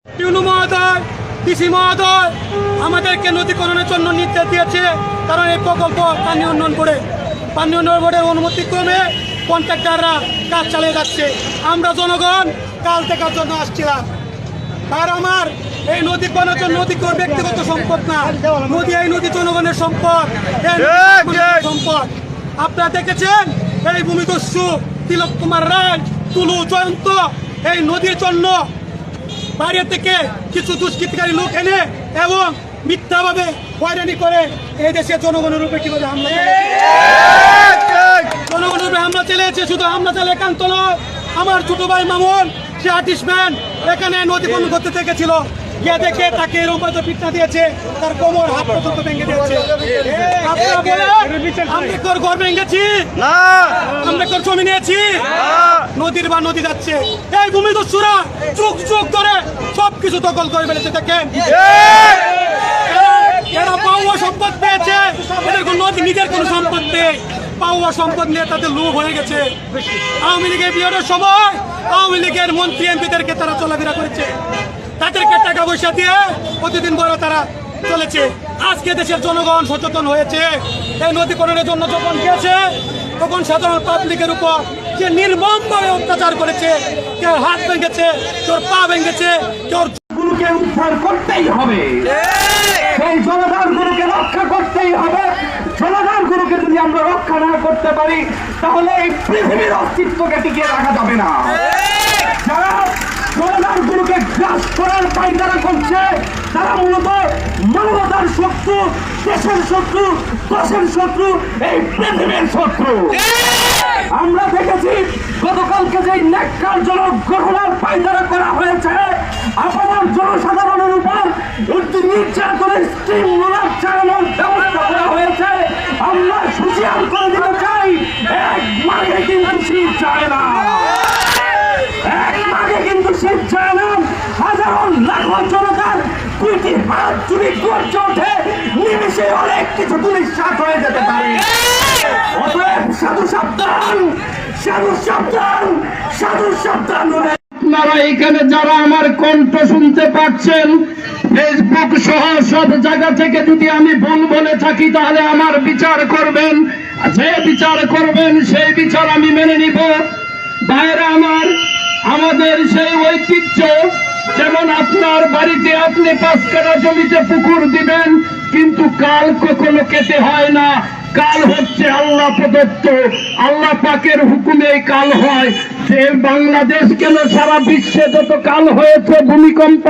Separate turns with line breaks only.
টিউনু মহোদয়, ডিসি মহোদয় আমাদেরকে নদীকরণের জন্য নির্দেশ দিয়েছে, কারণ এই প্রকল্প পানি উন্নয়ন বোর্ডের অনুমতি ক্রমে কন্ট্রাক্টররা কাজ চালিয়ে যাচ্ছে। আমরা জনগণ কাল দেখার জন্য আসছিলাম। আর আমার এই নদী বানানোর নদী কোনো ব্যক্তিগত সম্পদ না, নদী এই নদী জনগণের সম্পদ, সম্পদ। আপনারা দেখেছেন এই ভূমিদস্যু তিলক কুমার রায়, তুলু জয়ন্ত এই নদীর জন্য বাইরে থেকে কিছু দুষ্কৃতিকারী লোক এনে এবং মিথ্যাভাবে হয়রানি করে এই দেশের জনগণের উপরে কিভাবে জনগণের উপরে হামলা চালিয়েছে। শুধু হামলা চালিয়ে একান্ত নয়, আমার ছোট ভাই মামুন, সে আর্টিস্টম্যান, এখানে নদী বন্ধ করতে থেকেছিল, গিয়ে দেখে তাকে এরকম পিঠা দিয়েছে, তার কোমর হাত পর্যন্ত ভেঙে দিয়েছে। আমরা ঘর ভেঙেছি না, আমরা জমি নিয়েছি, নদীর বা নদী যাচ্ছে। এই ভূমিদস্যুরা চোখ চোখ ধরে সবকিছু দখল করে ফেলেছে। দেখেন এরা পাওয়া সম্পদ পেয়েছে, এদের কোনো নিজের কোনো সম্পদ নেই, পাওয়া সম্পদ নিয়ে তাদের লোভ হয়ে গেছে। আওয়ামী লীগের বিয়ের সময় আওয়ামী লীগের মন্ত্রী এমপিদেরকে তারা চলাফেরা করেছে, তাদেরকে টাকা পয়সা দিয়ে প্রতিদিন বড় তারা চলেছে। আজকে দেশের জনগণ সচেতন হয়েছে। এই নদীকরণের জন্য যখন গেছে তখন সাধারণ পাবলিকের উপর যে নির্মমভাবে অত্যাচার করেছে, কেউ হাত ভেঙেছে, কেউ পা ভেঙেছে, কেউ
গুলোকে উদ্ধার করতেই হবে, সেই জনগণগুলোকে রক্ষা করতেই হবে। জনগণগুলোকে যদি আমরা রক্ষা না করতে পারি তাহলে এই পৃথিবীর অস্তিত্বকে টিকিয়ে রাখা যাবে না। যারা জনগণগুলোকে গ্রাস করার পায়তারা করছে তারা মূলত মানবতার শত্রু, দেশের শত্রু, দেশের শত্রু, এই পৃথিবীর শত্রু। আমরা দেখেছি গতকালকে যে ন্যাক্কারজনক ঘটনার পায়তারা করা হয়েছে, আপনার জনসাধারণের উপর নির্যাতনের স্টিম রোলার চালানোর ব্যবস্থা করা হয়েছে। আমরা হুঁশিয়ার করে দিতে চাই, এক মাঘে কিন্তু শীত যায় না, এক মাঘে কিন্তু শীত যায় না। হাজারো লাখো জনতার দুইটি হাত চুরি করছে ওঠে, নিমিশে অনেক কিছু পুলিশ সাথ হয়ে যেতে পারে। অতএব সাধু সাবধান, সাধু সাবধান, সাধু সাবধান। আপনারা এখানে যারা আমার কণ্ঠ শুনতে পাচ্ছেন, ফেসবুক সহ সব জায়গা থেকে যদি আমি ভুল বলে থাকি তাহলে আমার বিচার করবেন, যে বিচার করবেন সেই বিচার আমি মেনে নিব। ভাইরা আমার, আমাদের সেই ঐতিহ্য, যেমন আপনার বাড়িতে আপনি 5 কাঠা জমিতে পুকুর দিবেন, কিন্তু কাল কখনো কেটে হয় না। কাল হচ্ছে আল্লাহ প্রদত্ত, আল্লাহ পাকের হুকুমে কাল হয়। সে বাংলাদেশ কেন সারা বিশ্বে যত কাল হয়েছে, ভূমিকম্প